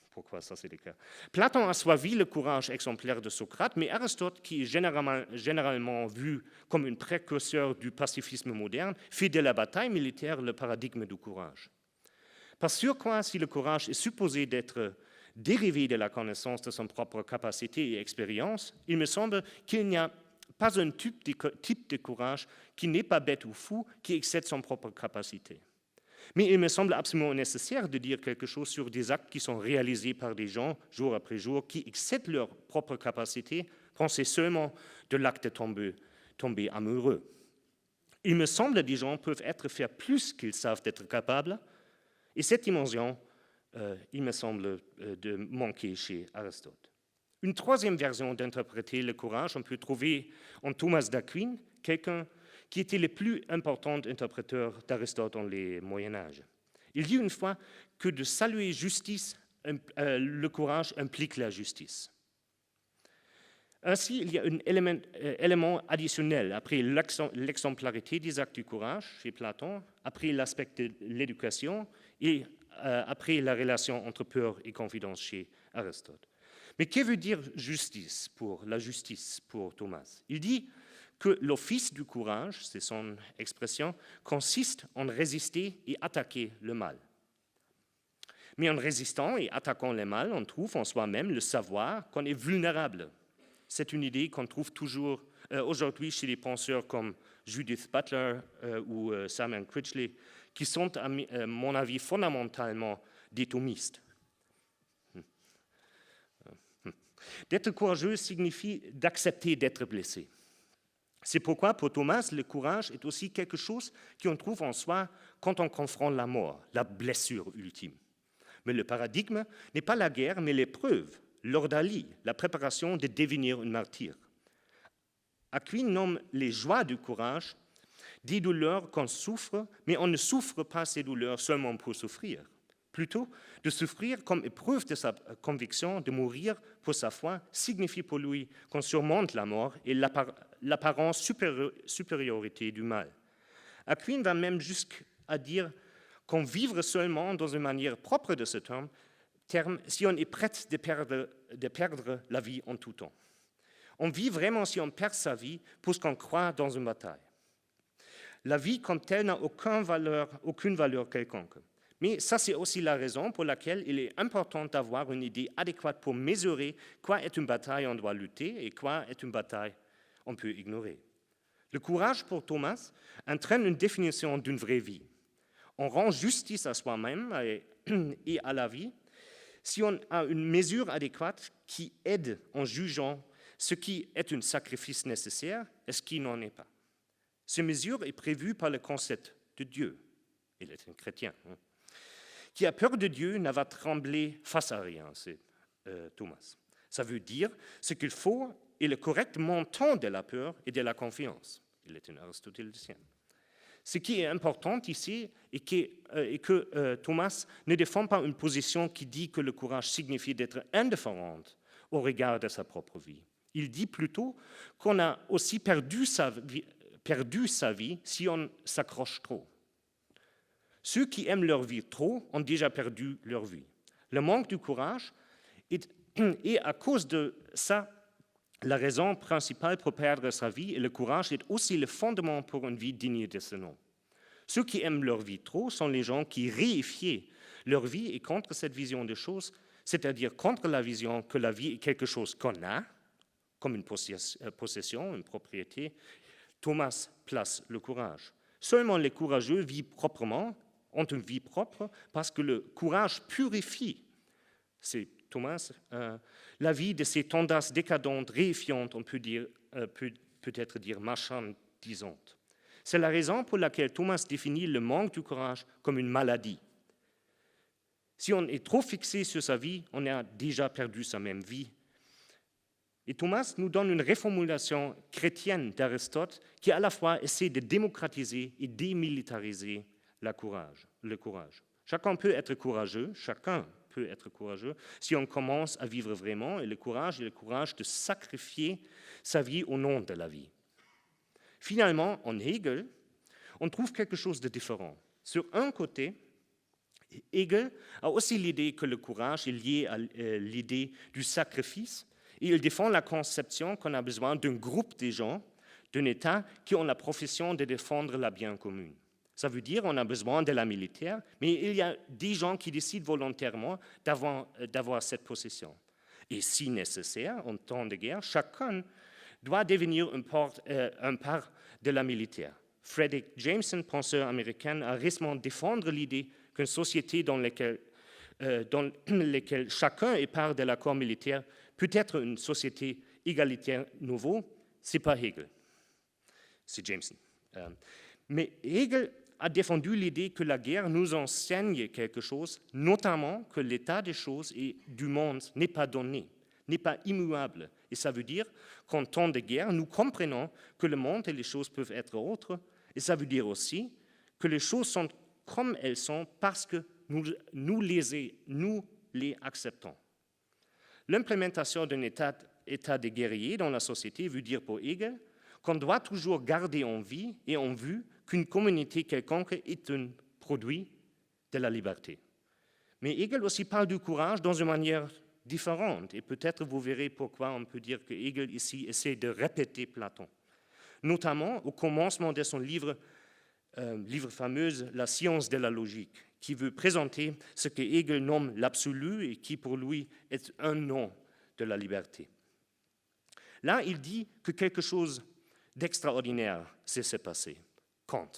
B: pourquoi ça c'est le cas. Platon a soivi le courage exemplaire de Socrate, mais Aristote, qui est généralement vu comme un précurseur du pacifisme moderne, fait de la bataille militaire le paradigme du courage. Par surcroît, si le courage est supposé d'être dérivé de la connaissance de son propre capacité et expérience, il me semble qu'il n'y a pas un type de courage qui n'est pas bête ou fou, qui excède son propre capacité. Mais il me semble absolument nécessaire de dire quelque chose sur des actes qui sont réalisés par des gens, jour après jour, qui excèdent leur propre capacité. Pensez seulement de l'acte de tomber amoureux. Il me semble que des gens peuvent faire plus qu'ils savent être capables, et cette dimension, il me semble, de manquer chez Aristote. Une troisième version d'interpréter le courage, on peut trouver en Thomas d'Aquin, quelqu'un qui était le plus important interpréteur d'Aristote dans les Moyen-Âge. Il dit une fois que de saluer justice, le courage implique la justice. Ainsi, il y a un élément additionnel après l'exemplarité des actes du courage chez Platon, après l'aspect de l'éducation et après la relation entre peur et confidence chez Aristote. Mais que veut dire la justice pour Thomas? Il dit que l'office du courage, c'est son expression, consiste en résister et attaquer le mal. Mais en résistant et attaquant le mal, on trouve en soi-même le savoir qu'on est vulnérable. C'est une idée qu'on trouve toujours aujourd'hui chez des penseurs comme Judith Butler ou Simon Critchley, qui sont, à mon avis, fondamentalement des thomistes. D'être courageux signifie d'accepter d'être blessé. C'est pourquoi, pour Thomas, le courage est aussi quelque chose qu'on trouve en soi quand on confronte la mort, la blessure ultime. Mais le paradigme n'est pas la guerre, mais l'épreuve, l'ordalie, la préparation de devenir un martyr. Aquin nomme les joies du courage des douleurs qu'on souffre, mais on ne souffre pas ces douleurs seulement pour souffrir. Plutôt, de souffrir comme épreuve de sa conviction de mourir pour sa foi signifie pour lui qu'on surmonte la mort et l'apparente supériorité du mal. Aquin va même jusqu'à dire qu'on vivre seulement dans une manière propre de ce terme si on est prêt de perdre la vie en tout temps. On vit vraiment si on perd sa vie pour ce qu'on croit dans une bataille. La vie comme telle n'a aucune valeur quelconque. Mais ça, c'est aussi la raison pour laquelle il est important d'avoir une idée adéquate pour mesurer quoi est une bataille on doit lutter et quoi est une bataille on peut ignorer. Le courage pour Thomas entraîne une définition d'une vraie vie. On rend justice à soi-même et à la vie si on a une mesure adéquate qui aide en jugeant ce qui est un sacrifice nécessaire et ce qui n'en est pas. Ces mesures est prévue par le concept de Dieu. Il est un chrétien. Qui a peur de Dieu n'a va trembler face à rien, c'est Thomas. Ça veut dire ce qu'il faut est le correct montant de la peur et de la confiance. Il est un aristotélicien. Ce qui est important ici est que Thomas ne défend pas une position qui dit que le courage signifie d'être indifférent au regard de sa propre vie. Il dit plutôt qu'on a aussi perdu sa vie si on s'accroche trop. Ceux qui aiment leur vie trop ont déjà perdu leur vie. Le manque du courage est à cause de ça la raison principale pour perdre sa vie, et le courage est aussi le fondement pour une vie digne de ce nom. Ceux qui aiment leur vie trop sont les gens qui réifient leur vie et contre cette vision des choses, c'est-à-dire contre la vision que la vie est quelque chose qu'on a, comme une possession, une propriété. Thomas place le courage. Seulement les courageux vivent proprement, ont une vie propre, parce que le courage purifie. C'est Thomas, la vie de ces tendances décadentes, réifiantes, on peut peut-être dire marchandisantes. C'est la raison pour laquelle Thomas définit le manque du courage comme une maladie. Si on est trop fixé sur sa vie, on a déjà perdu sa même vie. Et Thomas nous donne une reformulation chrétienne d'Aristote qui à la fois essaie de démocratiser et démilitariser le courage. Chacun peut être courageux si on commence à vivre vraiment, et le courage est le courage de sacrifier sa vie au nom de la vie. Finalement, en Hegel, on trouve quelque chose de différent. Sur un côté, Hegel a aussi l'idée que le courage est lié à l'idée du sacrifice, et il défend la conception qu'on a besoin d'un groupe de gens, d'un État qui ont la profession de défendre la bien commune. Ça veut dire qu'on a besoin de la militaire, mais il y a des gens qui décident volontairement d'avoir cette possession. Et si nécessaire, en temps de guerre, chacun doit devenir un part de la militaire. Frederick Jameson, penseur américain, a récemment défendu l'idée qu'une société dans laquelle chacun est part de l'accord militaire peut être une société égalitaire nouveau. Ce n'est pas Hegel, c'est Jameson. Mais Hegel a défendu l'idée que la guerre nous enseigne quelque chose, notamment que l'état des choses et du monde n'est pas donné, n'est pas immuable. Et ça veut dire qu'en temps de guerre, nous comprenons que le monde et les choses peuvent être autres. Et ça veut dire aussi que les choses sont comme elles sont parce que nous les acceptons. L'implémentation d'un état de guerrier dans la société veut dire pour Hegel qu'on doit toujours garder en vie et en vue qu'une communauté quelconque est un produit de la liberté. Mais Hegel aussi parle du courage dans une manière différente, et peut-être vous verrez pourquoi on peut dire que Hegel ici essaie de répéter Platon. Notamment au commencement de son livre fameux « La science de la logique », qui veut présenter ce que Hegel nomme l'absolu et qui pour lui est un nom de la liberté. Là, il dit que quelque chose d'extraordinaire s'est passé. Kant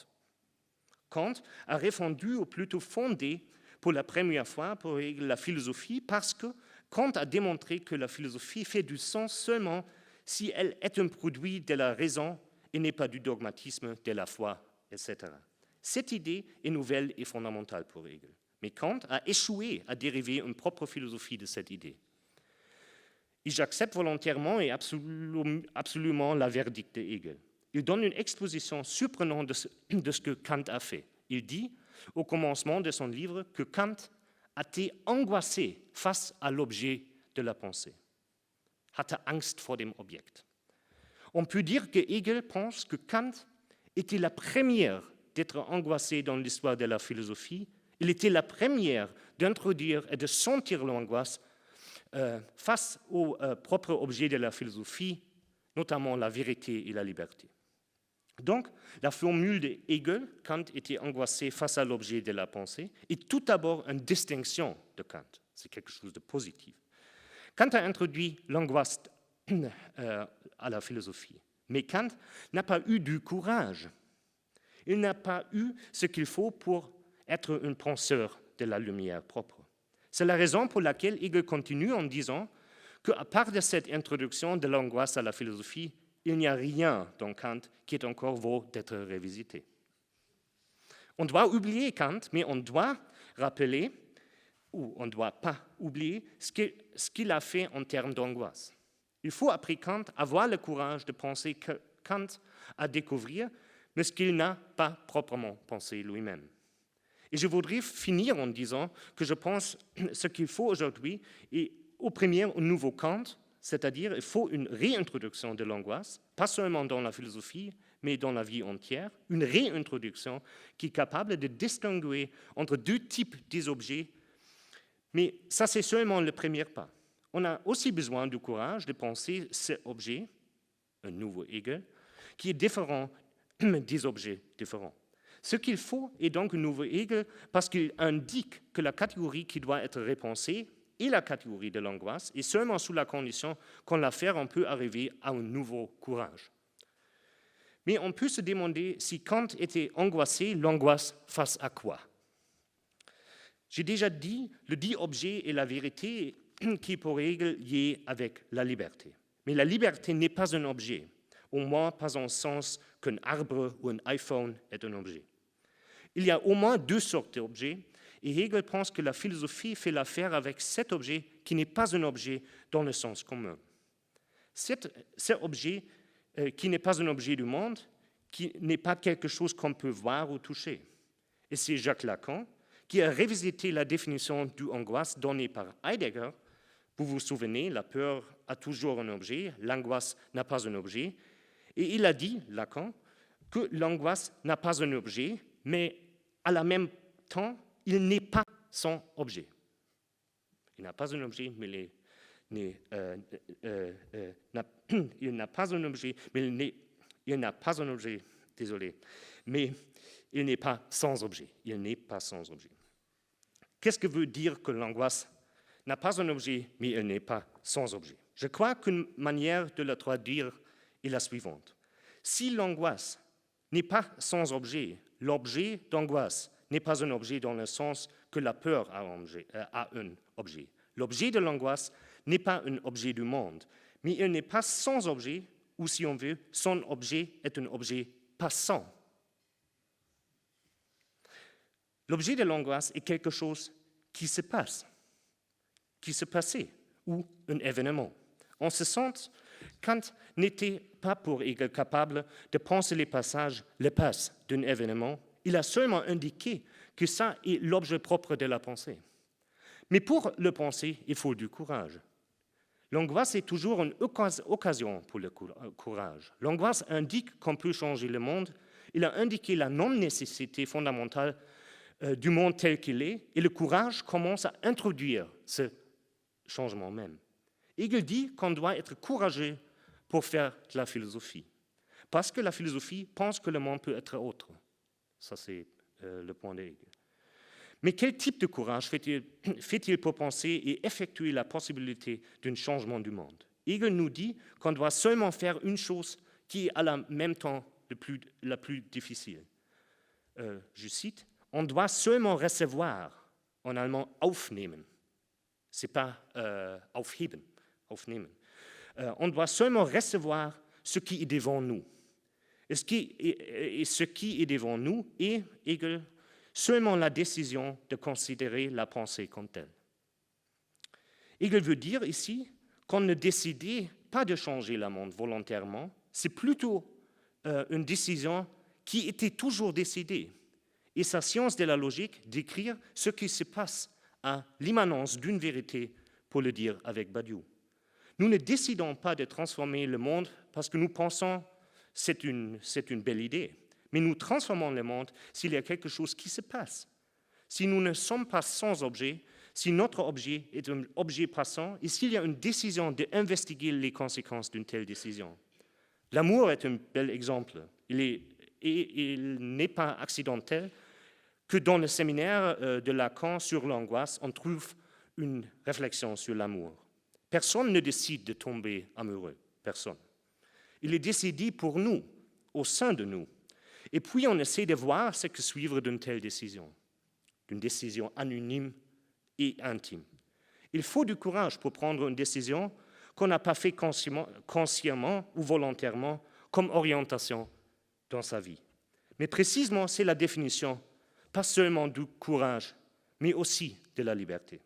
B: a répandu, ou plutôt fondé, pour la première fois pour Hegel la philosophie, parce que Kant a démontré que la philosophie fait du sens seulement si elle est un produit de la raison et n'est pas du dogmatisme, de la foi, etc. Cette idée est nouvelle et fondamentale pour Hegel. Mais Kant a échoué à dériver une propre philosophie de cette idée. Et j'accepte volontairement et absolument la verdict de Hegel. Il donne une exposition surprenante de ce que Kant a fait. Il dit, au commencement de son livre, que Kant a été angoissé face à l'objet de la pensée. Hatte Angst vor dem Objekt. On peut dire que Hegel pense que Kant était la première d'être angoissé dans l'histoire de la philosophie. Il était la première d'introduire et de sentir l'angoisse face au propre objet de la philosophie, notamment la vérité et la liberté. Donc, la formule de Hegel, Kant était angoissé face à l'objet de la pensée, est tout d'abord une distinction de Kant. C'est quelque chose de positif. Kant a introduit l'angoisse à la philosophie, mais Kant n'a pas eu du courage. Il n'a pas eu ce qu'il faut pour être un penseur de la lumière propre. C'est la raison pour laquelle Hegel continue en disant qu'à part de cette introduction de l'angoisse à la philosophie, il n'y a rien dans Kant qui est encore vaut d'être révisité. On doit oublier Kant, mais on doit rappeler, ou on ne doit pas oublier, ce qu'il a fait en termes d'angoisse. Il faut, après Kant, avoir le courage de penser que Kant a découvert, mais ce qu'il n'a pas proprement pensé lui-même. Et je voudrais finir en disant que je pense ce qu'il faut aujourd'hui est au premier un nouveau Kant, c'est-à-dire il faut une réintroduction de l'angoisse, pas seulement dans la philosophie, mais dans la vie entière, une réintroduction qui est capable de distinguer entre deux types d'objets. Mais ça, c'est seulement le premier pas. On a aussi besoin du courage de penser cet objet, un nouveau Hegel, qui est différent des objets différents. Ce qu'il faut est donc un nouveau Hegel parce qu'il indique que la catégorie qui doit être repensée est la catégorie de l'angoisse, et seulement sous la condition qu'on la fait, on peut arriver à un nouveau courage. Mais on peut se demander si Kant était angoissé, l'angoisse face à quoi? J'ai déjà dit, le dit objet est la vérité qui est pour Hegel liée avec la liberté. Mais la liberté n'est pas un objet, au moins pas en sens qu'un arbre ou un iPhone est un objet. Il y a au moins deux sortes d'objets, et Hegel pense que la philosophie fait l'affaire avec cet objet qui n'est pas un objet dans le sens commun. Cet objet qui n'est pas un objet du monde, qui n'est pas quelque chose qu'on peut voir ou toucher. Et c'est Jacques Lacan qui a révisité la définition de l'angoisse donnée par Heidegger. Vous vous souvenez, la peur a toujours un objet, l'angoisse n'a pas un objet. Et il a dit, Lacan, que l'angoisse n'a pas un objet, mais à la même temps, il n'est pas son objet. Il n'a pas un objet, mais il n'a pas un objet, mais il n'a pas un objet, désolé, mais il n'est pas sans objet. Il n'est pas sans objet. Qu'est-ce que veut dire que l'angoisse n'a pas un objet, mais elle n'est pas sans objet? Je crois qu'une manière de le traduire est la suivante. Si l'angoisse n'est pas sans objet, l'objet d'angoisse n'est pas un objet dans le sens que la peur a un objet. L'objet de l'angoisse n'est pas un objet du monde, mais il n'est pas sans objet, ou si on veut, son objet est un objet passant. L'objet de l'angoisse est quelque chose qui se passe, qui se passait, ou un événement. En ce sens, Kant n'était pas pour Hegel capable de penser les passages, le passe d'un événement. Il a seulement indiqué que ça est l'objet propre de la pensée. Mais pour le penser, il faut du courage. L'angoisse est toujours une occasion pour le courage. L'angoisse indique qu'on peut changer le monde. Il a indiqué la non-nécessité fondamentale du monde tel qu'il est, et le courage commence à introduire ce changement même. Hegel dit qu'on doit être courageux pour faire de la philosophie, parce que la philosophie pense que le monde peut être autre. Ça, c'est le point de Hegel. Mais quel type de courage fait-il pour penser et effectuer la possibilité d'un changement du monde? Hegel nous dit qu'on doit seulement faire une chose qui est à la même temps la plus difficile. Je cite, « On doit seulement recevoir, en allemand aufnehmen ». Ce n'est pas aufheben, aufnehmen. On doit seulement recevoir ce qui est devant nous. Et ce qui est devant nous est, Hegel, seulement la décision de considérer la pensée comme telle. Hegel veut dire ici qu'on ne décidait pas de changer le monde volontairement, c'est plutôt une décision qui était toujours décidée. Et sa science de la logique décrire ce qui se passe à l'immanence d'une vérité, pour le dire avec Badiou. Nous ne décidons pas de transformer le monde parce que nous pensons c'est une belle idée. Mais nous transformons le monde s'il y a quelque chose qui se passe. Si nous ne sommes pas sans objet, si notre objet est un objet passant, et s'il y a une décision d'investiguer les conséquences d'une telle décision. L'amour est un bel exemple. Il n'est pas accidentel que dans le séminaire de Lacan sur l'angoisse, on trouve une réflexion sur l'amour. Personne ne décide de tomber amoureux, personne. Il est décidé pour nous, au sein de nous. Et puis on essaie de voir ce que suivre d'une telle décision, d'une décision anonyme et intime. Il faut du courage pour prendre une décision qu'on n'a pas fait consciemment ou volontairement comme orientation dans sa vie. Mais précisément, c'est la définition, pas seulement du courage, mais aussi de la liberté.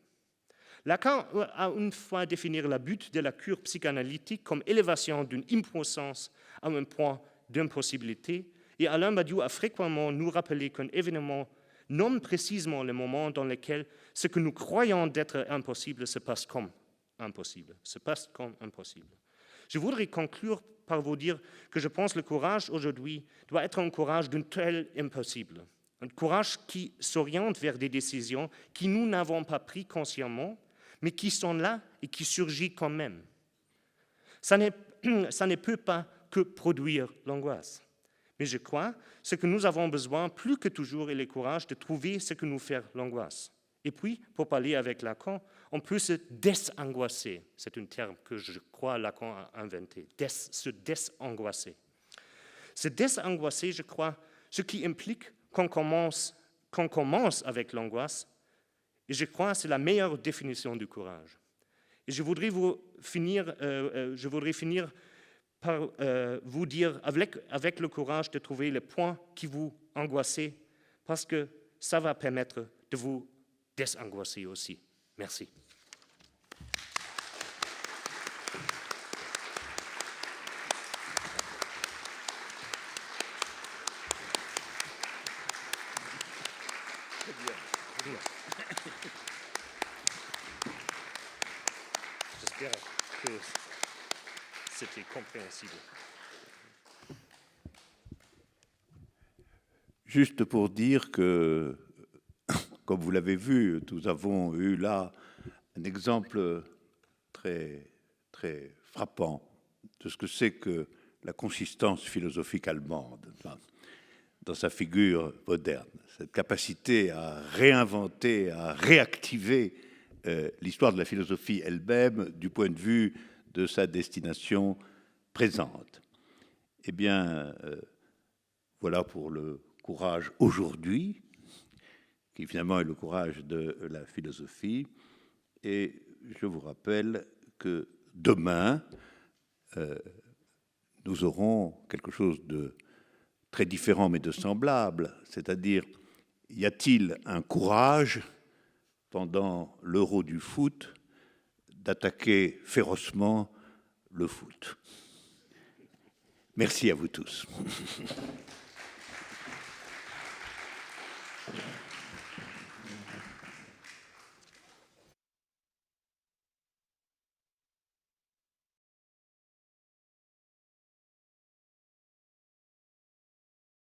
B: Lacan a une fois défini le but de la cure psychanalytique comme élévation d'une impuissance à un point d'impossibilité, et Alain Badiou a fréquemment nous rappelé qu'un événement nomme précisément le moment dans lequel ce que nous croyons d'être impossible se passe comme impossible. Je voudrais conclure par vous dire que je pense que le courage aujourd'hui doit être un courage d'un tel impossible. Un courage qui s'oriente vers des décisions que nous n'avons pas prises consciemment, mais qui sont là et qui surgissent quand même. Ça ne peut pas que produire l'angoisse. Mais je crois que ce que nous avons besoin plus que toujours est le courage de trouver ce que nous fait l'angoisse. Et puis, pour parler avec Lacan, on peut se désangoisser. C'est un terme que je crois Lacan a inventé, se désangoisser. Se désangoisser, je crois, ce qui implique qu'on commence avec l'angoisse, et je crois que c'est la meilleure définition du courage. Et je voudrais finir par vous dire, avec le courage, de trouver le point qui vous angoisse, parce que ça va permettre de vous désangoisser aussi. Merci. J'espère que c'était compréhensible.
A: Juste pour dire que, comme vous l'avez vu, nous avons eu là un exemple très, très frappant de ce que c'est que la consistance philosophique allemande dans sa figure moderne, cette capacité à réinventer, à réactiver l'histoire de la philosophie elle-même du point de vue de sa destination présente. Eh bien, voilà pour le courage aujourd'hui, qui finalement est le courage de la philosophie. Et je vous rappelle que demain, nous aurons quelque chose de très différent mais de semblable, c'est-à-dire, y a-t-il un courage pendant l'Euro du foot d'attaquer férocement le foot? Merci à vous tous.